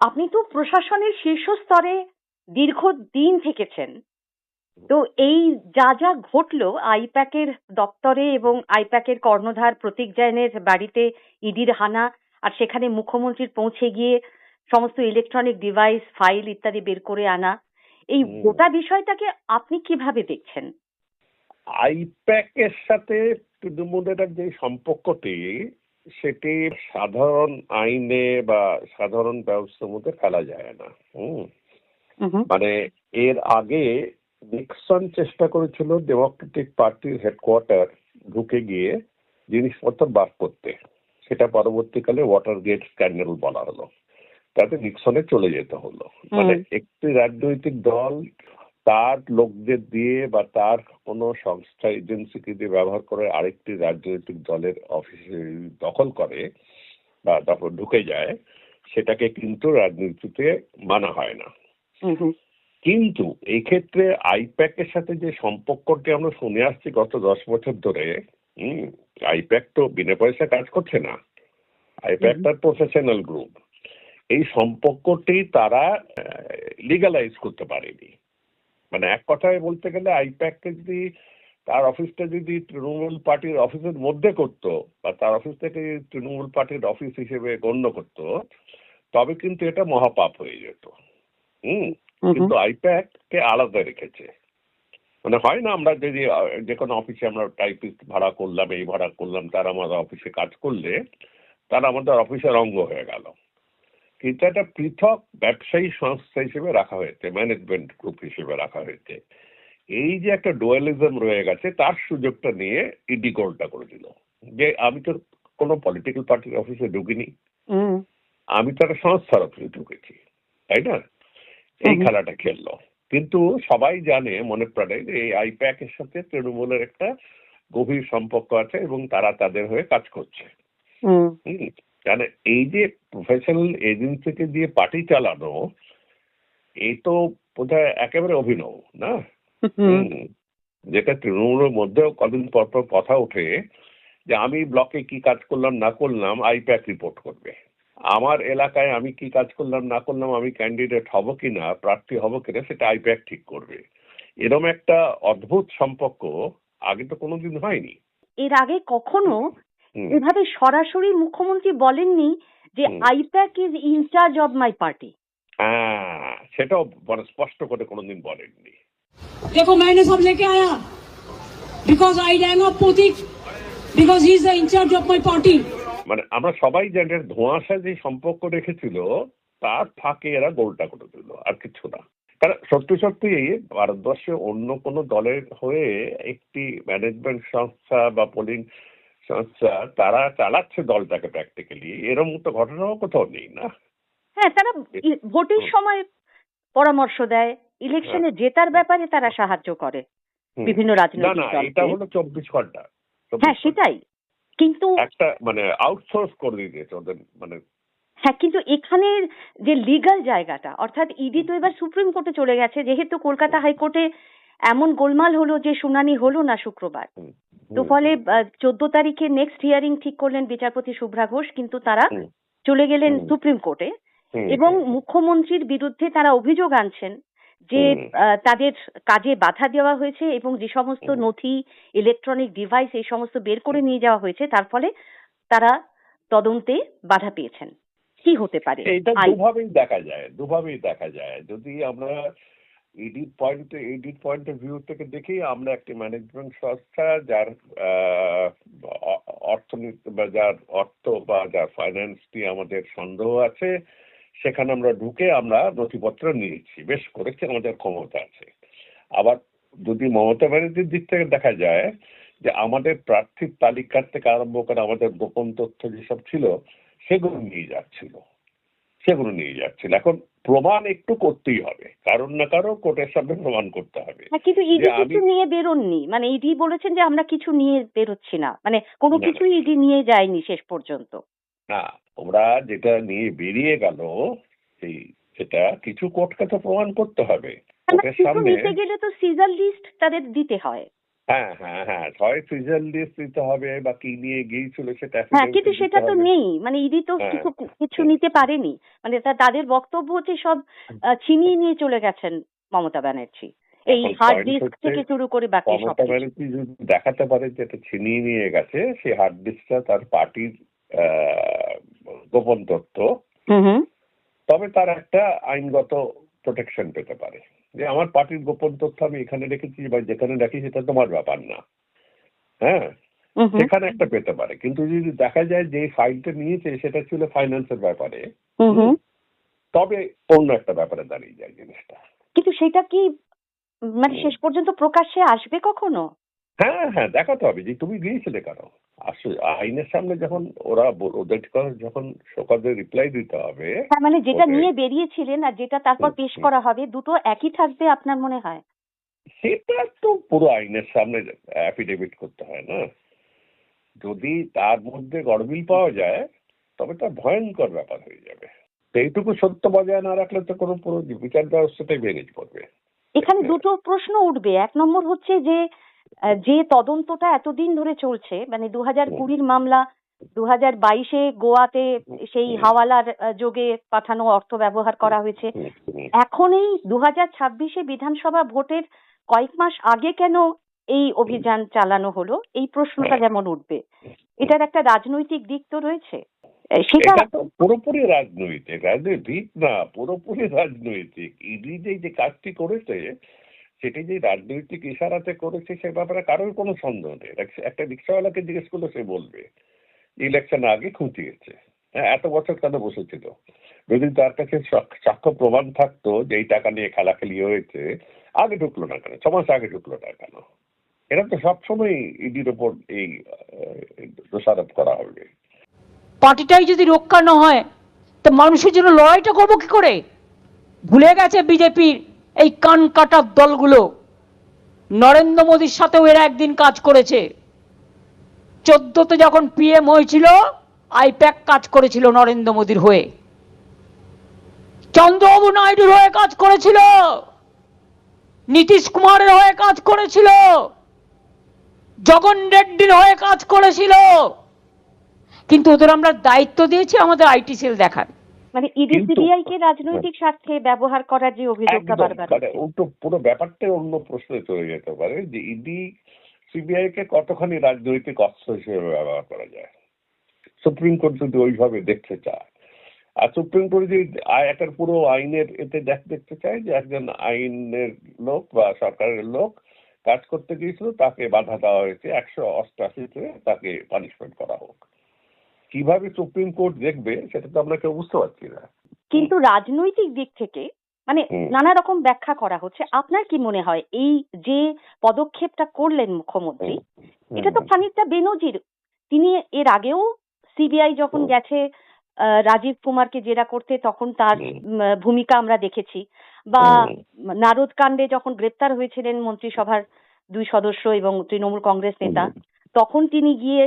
আপনি তো প্রশাসনের শীর্ষস্তরে দীর্ঘদিন থেকেছেন। তো এই যা যা ঘটলো আইপ্যাকের দপ্তরে এবং আইপ্যাকের কর্ণধার প্রতীক জৈনের বাড়িতে ইডির হানা, আর সেখানে মুখ্যমন্ত্রীর পৌঁছে গিয়ে সমস্ত ইলেকট্রনিক ডিভাইস ফাইল ইত্যাদি বের করে আনা, এই গোটা বিষয়টাকে আপনি কিভাবে দেখছেন? আইপ্যাকের সাথে তৃণমূলের যে সম্পর্কটি, সেটি সাধারণ আইনে বা সাধারণ ব্যবস্থার মধ্যে ফেলা যায় না। মানে এর আগে নিক্সন চেষ্টা করেছিল ডেমোক্রেটিক পার্টির হেডকোয়ার্টার ঢুকে গিয়ে জিনিসপত্র বার করতে। সেটা পরবর্তীকালে ওয়াটার গেট স্ক্যান্ডাল বলা হলো। তাতে নিক্সনে চলে যেতে হলো। মানে একটি রাজনৈতিক দল তার লোকদের দিয়ে বা তার কোনো সংস্থা এজেন্সিকে দিয়ে ব্যবহার করে আরেকটি রাজনৈতিক দলের অফিসে দখল করে বা তারপর ঢুকে যায়, সেটাকে কিন্তু রাজনীতিতে মানা হয় না। কিন্তু এই ক্ষেত্রে আইপ্যাকের সাথে যে সম্পর্কটি আমরা শুনে আসছি গত 10 বছর ধরে, আইপ্যাক তো বিনা পয়সা কাজ করছে না। আইপ্যাক তার প্রফেশনাল গ্রুপ। এই সম্পর্কটি তারা লিগালাইজ করতে পারেনি। মানে এক কথায় বলতে গেলে আইপ্যাককে যদি তার অফিসটা যদি তৃণমূল পার্টির অফিসের মধ্যে করত বা তার অফিস থেকে তৃণমূল পার্টির অফিস হিসেবে গণ্য করত, তবে কিন্তু এটা মহাপাপ হয়ে যেত। কিন্তু আইপ্যাককে আলাদা রেখেছে। মানে হয় না, আমরা যদি যে কোনো অফিসে আমরা টাইপিস্ট ভাড়া করলাম, এই ভাড়া করলাম, তারা আমাদের অফিসে কাজ করলে তারা আমাদের অফিসের অঙ্গ হয়ে গেল। কিন্তু একটা পৃথক ব্যবসায়ী সংস্থা হিসেবে রাখা হয়েছে, ম্যানেজমেন্ট গ্রুপ হিসেবে রাখা হয়েছে। এই যে একটা ডুয়ালিজম রয়ে গেছে, তার সুযোগটা নিয়ে ইডি গোলটা করে দিল যে আমি তো কোনো পলিটিক্যাল পার্টির অফিসে ঢুকিনি, আমি তো একটা সংস্থার অফিসে ঢুকেছি, তাই না? এই খেলাটা খেললো। কিন্তু সবাই জানে মনে প্রাণে যে এই আইপ্যাকের সাথে তৃণমূলের একটা গভীর সম্পর্ক আছে এবং তারা তাদের হয়ে কাজ করছে। কারণ এই যে প্রফেশনাল এজেন্সিকে দিয়ে পার্টি চালানো, এই তো বোধহয় একেবারে অভিনব না? যেটা তৃণমূলের মধ্যেও কদিন পর পর কথা ওঠে যে আমি ব্লকে কি কাজ করলাম না করলাম আইপ্যাক রিপোর্ট করবে, আমার এলাকায় আমি কি কাজ করলাম না করলাম, আমি ক্যান্ডিডেট হব কিনা, প্রার্থী হব কিনা, সেটা আইপ্যাক ঠিক করবে। এরকম একটা অদ্ভুত সম্পর্ক আগে তো কোনোদিন হয়নি। এর আগে কখনো এভাবে সরাসরি মুখ্যমন্ত্রী বলেননি যে IPAC is incharge of my party. হ্যাঁ, সেটাও বড় স্পষ্ট করে কোনোদিন বলেননি। देखो मैंने सब लेके आया because I rang of Prateek because he is the incharge of my party. মানে আমরা সবাই জানি ধোঁয়াশা যে সম্পর্ক রেখেছিল তার ফাঁকে এরা গোলটা করে দিল, আর কিছু না। কারণ সত্যি সত্যি ভারতবর্ষে অন্য কোনো দলের হয়ে একটি ম্যানেজমেন্ট সংস্থা বা পোলিং সংস্থা তারা চালাচ্ছে দলটাকে প্র্যাকটিক্যালি, এরকম তো ঘটনাও কোথাও নেই না। হ্যাঁ, তারা ভোটের সময় পরামর্শ দেয়, ইলেকশনে জেতার ব্যাপারে তারা সাহায্য করে বিভিন্ন রাজনৈতিক দলকে। এটা হলো 24 ঘন্টা। হ্যাঁ, সেটাই। কিন্তু একটা মানে আউটসোর্স করে দিয়েছে ওদের। মানে হ্যাঁ, কিন্তু এখানে যে লিগ্যাল জায়গাটা, অর্থাৎ ইডি তো এবার সুপ্রিম কোর্টে চলে গেছে, যেহেতু কলকাতা হাইকোর্টে এমন গোলমাল হলো যে শুনানি হলো না শুক্রবার। তো ফলে 14 তারিখে নেক্সট হিয়ারিং ঠিক করলেন বিচারপতি শুভ্রা ঘোষ, কিন্তু তারা চলে গেলেন সুপ্রিম কোর্টে এবং মুখ্যমন্ত্রীর বিরুদ্ধে তারা অভিযোগ আনছেন যে তাদের কাজে বাধা দেওয়া হয়েছে এবং যে সমস্ত নথি, ইলেকট্রনিক ডিভাইস এই সমস্ত বের করে নিয়ে যাওয়া হয়েছে, তার ফলে তারা তদন্তে বাধা পেয়েছেন। কি হতে পারে? এটা দুভাবেই দেখা যায়। যদি আমরা ইডির পয়েন্ট অফ ভিউ থেকে দেখি, আমরা একটি ম্যানেজমেন্ট সংস্থা যার অর্থনীতি বা যার অর্থ বা যার ফাইন্যান্স নিয়ে আমাদের সন্দেহ আছে, সেখানে আমরা ঢুকে আমরা নথিপত্র নিয়েছি, বেশ করেছি, আমাদের ক্ষমতা আছে। আবার যদি মমতা ব্যানার্জির দিক থেকে দেখা যায় যে আমাদের প্রার্থীর তালিকার থেকে আরম্ভ করে আমাদের গোপন তথ্য যেসব ছিল সেগুলো নিয়ে যাচ্ছিল। এখন প্রমাণ একটু করতেই হবে, কারণ না কারো কোর্টের সামনে প্রমাণ করতে হবে। কিন্তু ইডি কিছু নিয়ে বেরোননি, মানে ইডি বলেছেন যে আমরা কিছু নিয়ে বেরোচ্ছি না, মানে কোনো কিছুই ইডি নিয়ে যায়নি শেষ পর্যন্ত। না, ওরা যেটা নিয়ে বেরিয়ে গেল সেটা কিছু কোর্টকে তো প্রমাণ করতে হবে। নিতে গেলে তো সিজার লিস্ট তাদের দিতে হয়। হ্যাঁ হ্যাঁ হ্যাঁ, হয় সিজন লিস্ট দিতে হবে বা কি নিয়ে গিয়েছিল সেটা হ্যাঁ, কিন্তু সেটা তো নেই, মানে ইডি তো হ্যাঁ। কিছু নিতে পারেনি, মানে তাদের বক্তব্য হচ্ছে সব ছিনিয়ে নিয়ে চলে গেছেন মমতা ব্যানার্জি, এই এখন হার্ড point ডিস্ক হচ্ছে, থেকে শুরু করে বাকি সব মমতা ব্যানার্জি যদি দেখাতে পারে যে এটা ছিনিয়ে নিয়ে গেছে, সেই হার্ড ডিস্কটা তার পার্টির গোপন তথ্য, তবে তার একটা আইনগত প্রোটেকশন পেতে পারে যে আমার পার্টির গোপন তথ্য আমি এখানে রেখেছি বা যেখানে রাখি সেটা তোমার ব্যাপার না। হ্যাঁ, সেখানে একটা পেতে পারে। কিন্তু যদি দেখা যায় যে ফাইলটা নিয়েছে সেটা ছিল ফাইন্যান্সের ব্যাপারে, তবে অন্য একটা ব্যাপারে দাঁড়িয়ে যায় জিনিসটা। কিন্তু সেটা কি মানে শেষ পর্যন্ত প্রকাশ্যে আসবে কখনো? হ্যাঁ হ্যাঁ, দেখাতে হবে যে তুমি দিয়েছিলে কেন। আসলে আইনের সামনে যখন ওরা ওদের যখন শোকজের রিপ্লাই দিতে হবে, হ্যাঁ, মানে যেটা নিয়ে বেরিয়েছিলেন আর যেটা তারপর পেশ করা হবে দুটো একই থাকবে আপনার মনে হয়? সেটা তো পুরো আইনের সামনে অ্যাফিডেভিট করতে হয় না। যদি তার মধ্যে গড়মিল পাওয়া যায় তবে তা ভয়ঙ্কর ব্যাপার হয়ে যাবে। সেইটুকু সত্য বজায় না রাখলে তো কোনো পুরো বিচার ব্যবস্থাটাই ভেঙে পড়বে। এখানে দুটো প্রশ্ন উঠবে। এক নম্বর হচ্ছে যে তদন্তটা এতদিন ধরে চলছে, মানে 2020 মামলা, 2022 গোয়াতে সেই হাওয়ালার যোগে পাঠানো অর্থ ব্যবহার করা হয়েছে, এখন এই 2026 বিধানসভা ভোটের কয়েক মাস আগে কেন এই অভিযান চালানো হলো, এই প্রশ্নটা যেমন উঠবে। এটার একটা রাজনৈতিক দিক তো রয়েছে, সেটা তো পুরোপুরি রাজনৈতিক না, পুরোপুরি রাজনৈতিক। ইডি যে কাজটি করেছে সেটি যে রাজনৈতিক ইশারাতে করেছে সে ব্যাপারে কারোর কোনো সন্দেহ নেই। একটা রিক্সাওয়ালাকে জিজ্ঞেস করলে সে বলবে ইলেকশন আগে খুঁটিয়েছে। হ্যাঁ, এত বছর কেন বসেছিল? যদি তার কাছে সাক্ষ্য প্রমাণ থাকতো যে এই টাকা নিয়ে খেলাখেলি হয়েছে, আগে ঢুকলো না কেন? 6 মাস আগে ঢুকলো না কেন? এটা তো সবসময় ইডির ওপর এই দোষারোপ করা হবে। পার্টিটাই যদি রক্ষা না হয় তো মানুষের জন্য লড়াইটা করবো কি করে? ভুলে গেছে বিজেপির এই কান কাটার দলগুলো, নরেন্দ্র মোদীর সাথেও এরা একদিন কাজ করেছে। 14তে যখন পিএম হয়েছিল আইপ্যাক কাজ করেছিল নরেন্দ্র মোদীর হয়ে, চন্দ্রবাবু নাইডুর হয়ে কাজ করেছিল, নীতিশ কুমারের হয়ে কাজ করেছিল, জগন রেড্ডির হয়ে কাজ করেছিল, কিন্তু ওদের আমরা দায়িত্ব দিয়েছি আমাদের আইটি সেল দেখার। মানে ইডি সিবিআই কে রাজনৈতিক স্বার্থে ব্যবহার করার যে অভিযোগটা বারবার পুরো ব্যাপারটা অন্য প্রশ্নে চলে যেতে পারে যে ইডি সিবিআই কে কতখানি রাজনৈতিক অস্ত্র হিসেবে ব্যবহার করা যায়। সুপ্রিম কোর্ট যদি ওইভাবে দেখতে চায়, আর সুপ্রিম কোর্ট যদি একটা পুরো আইনের এতে দেখতে চায় যে একজন আইনের লোক বা সরকারের লোক কাজ করতে গিয়েছিল, তাকে বাধা দেওয়া হয়েছে, 188-তে তাকে পানিশমেন্ট করা হোক। কিভাবে সুপ্রিম কোর্ট দেখবে সেটা তো আমরা কেউ বুঝতে পারছি না। কিন্তু রাজনৈতিক দিক থেকে মানে নানা রকম ব্যাখ্যা করা হচ্ছে। আপনার কি মনে হয় এই যে পদক্ষেপটা করলেন মুখ্যমন্ত্রী, এটা তো খানিকটা বেনজির? তিনি এর আগেও সিবিআই যখন গেছে রাজীব কুমারকে জেরা করতে, তখন তার ভূমিকা আমরা দেখেছি, বা নারদ কাণ্ডে যখন গ্রেপ্তার হয়েছিলেন মন্ত্রিসভার 2 সদস্য এবং তৃণমূল কংগ্রেস নেতা, তখন তিনি গিয়ে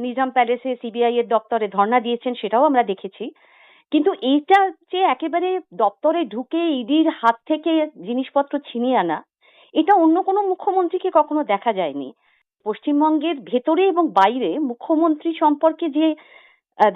নিজাম প্যালেসে সিবিআই এর দপ্তরে ধর্ণা দিয়েছেন, সেটাও আমরা দেখেছি। কিন্তু এইটা যে একেবারে দপ্তরে ঢুকে ইডির হাত থেকে জিনিসপত্র ছিনিয়ে আনা, এটা অন্য কোনো মুখ্যমন্ত্রীকে কখনো দেখা যায়নি। পশ্চিমবঙ্গের ভেতরে এবং বাইরে মুখ্যমন্ত্রী সম্পর্কে যে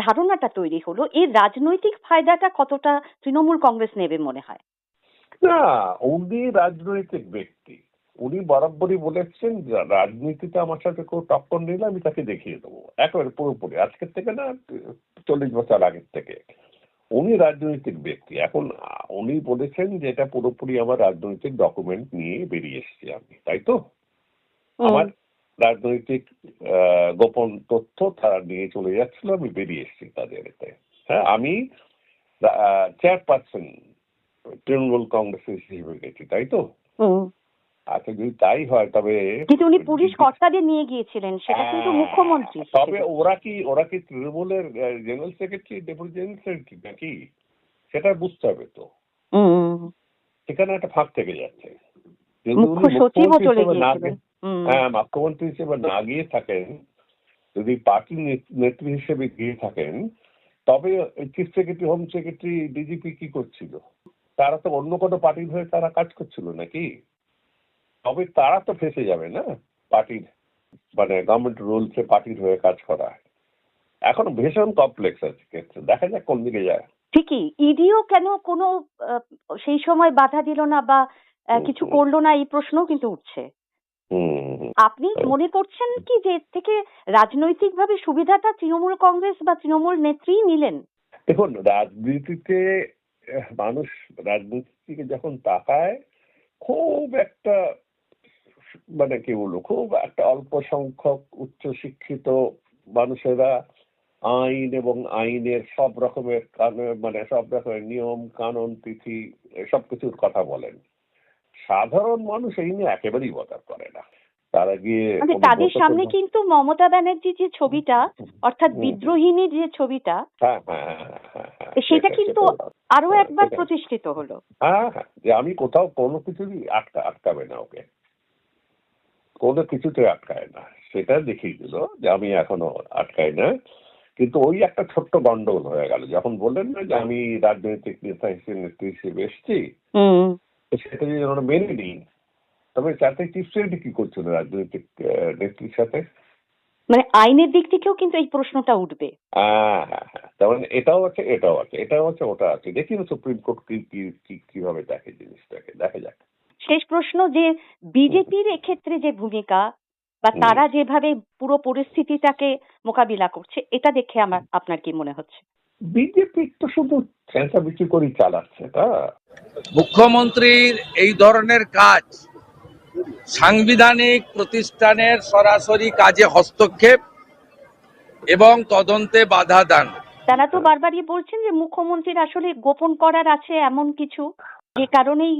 ধারণাটা তৈরি হলো, এর রাজনৈতিক ফায়দাটা কতটা তৃণমূল কংগ্রেস নেবে মনে হয়? না, উনি রাজনৈতিক ব্যক্তি, উনি বরাবরই বলেছেন রাজনীতিতে আমার সাথে কেউ টক্কর নিলে আমি তাকে দেখিয়ে দেবো, একেবারে পুরোপুরি, আজকের থেকে না 40 বছর আগের থেকে। উনি রাজনৈতিক ব্যক্তি। এখন উনি বলেছেন যে এটা পুরোপুরি আমার রাজনৈতিক ডকুমেন্ট নিয়ে বেরিয়ে এসেছি আমি, তাই তো? আমার রাজনৈতিক গোপন তথ্য তারা নিয়ে চলে যাচ্ছিল, আমি বেরিয়ে এসেছি তাদের এতে। হ্যাঁ, আমি চেয়ারপারসন তৃণমূল কংগ্রেসের হিসেবে গেছি, তাই তো? আচ্ছা, যদি তাই হয় তবে কিন্তু উনি পুলিশ কর্তাদের নিয়ে গিয়েছিলেন, সেটা কিন্তু মুখ্যমন্ত্রী। তবে ওরা কি তৃণমূলের general secretary, deputy general secretary নাকি? সেটা বুঝতে হবে তো। সেখানে একটা ফাঁক থেকে যাচ্ছে। মুখ্যমন্ত্রী হিসেবে না গিয়ে থাকেন, যদি পার্টি নেত্রী হিসেবে গিয়ে থাকেন, তবে chief secretary, home secretary, DGP কি করছিল? তারা তো অন্য কোনো পার্টির হয়ে তারা কাজ করছিল নাকি? তবে তারা তো ফেঁসে যাবে না, পার্টির মানে গভর্নমেন্ট রুলসে পার্টির হয়ে কাজ করা এখন ভীষণ কমপ্লেক্স আছে ক্ষেত্রে, দেখা যাক কোন দিকে যায়। ঠিকই, ইডিও কেন কোনো সেই সময় বাধা দিল না বা কিছু করলো না, এই প্রশ্নও কিন্তু উঠছে। আপনি মনে করছেন কি যে এর থেকে রাজনৈতিকভাবে সুবিধাটা তৃণমূল কংগ্রেস বা তৃণমূল নেত্রী নিলেন? দেখুন, রাজনীতিতে মানুষ রাজনীতির দিকে যখন তাকায় খুব একটা মানে কি বলবো, খুব একটা অল্প সংখ্যক উচ্চ শিক্ষিত মানুষেরা আইন এবং আইনের সব রকমের মানে সব রকমের নিয়ম কানুন তিথি সবকিছুর কথা বলেন। সাধারণ মানুষ এই নিয়ে একেবারেই বদার করে না। তারা গিয়ে মানে তাদের সামনে কিন্তু মমতা ব্যানার্জির যে ছবিটা, অর্থাৎ বিদ্রোহিনীর যে ছবিটা, সেটা কিন্তু আরো একবার প্রতিষ্ঠিত হলো। হ্যাঁ হ্যাঁ, যে আমি কোথাও কোনো কিছুই আটকাবে না, ওকে কোনো কিছুতে আটকায় না, সেটা দেখিয়ে দিল যে আমি এখনো আটকাই না। কিন্তু ওই একটা ছোট্ট গন্ডগোল হয়ে গেল যখন বললেন না যে আমি রাজনৈতিক নেতা হিসেবে নেত্রী হিসেবে এসেছি, সেটা যদি ওরা মেনে নিই, তবে তাতে চিফ সেক্রেটারি কি করছিল রাজনৈতিক নেত্রীর সাথে? মানে আইনের দিক থেকেও কিন্তু এই প্রশ্নটা উঠবে। হ্যাঁ হ্যাঁ হ্যাঁ, তার মানে এটাও আছে এটাও আছে, এটাও আছে ওটা আছে। দেখি না সুপ্রিম কোর্ট কিভাবে দেখে জিনিসটাকে, দেখা যাক। শেষ প্রশ্ন, যে বিজেপির এক্ষেত্রে যে ভূমিকা বা তারা যেভাবে পুরো পরিস্থিতিটাকে মোকাবিলা করছে, এটা দেখে আপনার কি মনে হচ্ছে? বিজেপি তো শুধু চেঁচামেচি করে চালাচ্ছে। তা মুখ্যমন্ত্রীর এই ধরনের কাজ সাংবিধানিক প্রতিষ্ঠানের সরাসরি কাজে হস্তক্ষেপ এবং তদন্তে বাধা দান। তারা তো বারবারই বলছেন যে মুখ্যমন্ত্রীর আসলে গোপন করার আছে এমন কিছু, যে কারণেই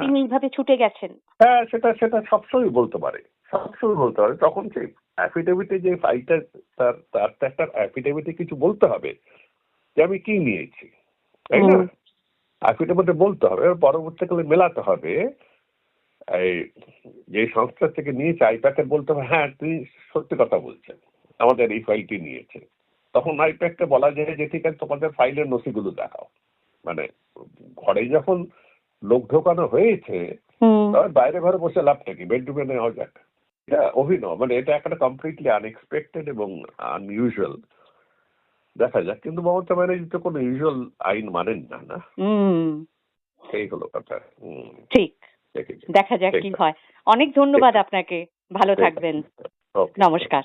তিনি এইভাবে ছুটে গেছেন। হ্যাঁ, সেটা সেটা সবসময় বলতে পারে, সবসময় বলতে পারে। তখন সেই অ্যাফিডেভিটে যে ফাইটার তার তো একটা অ্যাফিডেভিটে কিছু বলতে হবে যে আমি কি নিয়েছি, তাই না? অ্যাফিডেভিটে বলতে হবে, পরবর্তীকালে মেলাতে হবে। এই যে সংস্থা থেকে নিয়েছে আইপ্যাকে বলতে হবে হ্যাঁ তুই সত্যি কথা বলছেন, আমাদের এই ফাইলটি নিয়েছে। তখন আইপ্যাককে বলা যায় যে ঠিক আছে, তোমাদের ফাইলের নথিগুলো দেখাও। মানে ঘরে যখন লোক ঢোকানো হয়েছে, তবে বাইরে ঘরে বসে লাভটা কি, বেডরুমে নেওয়া যাক। এটা অভিনয়, মানে এটা একটা কমপ্লিটলি আনএক্সপেক্টেড এবং আনইউজুয়াল। দেখা যাক, কিন্তু মমতা ব্যানার্জি তো কোনো ইউজুয়াল আইন মানেন না, না? এই হলো কথা। ঠিক, দেখা যাক কি হয়। অনেক ধন্যবাদ আপনাকে, ভালো থাকবেন, নমস্কার।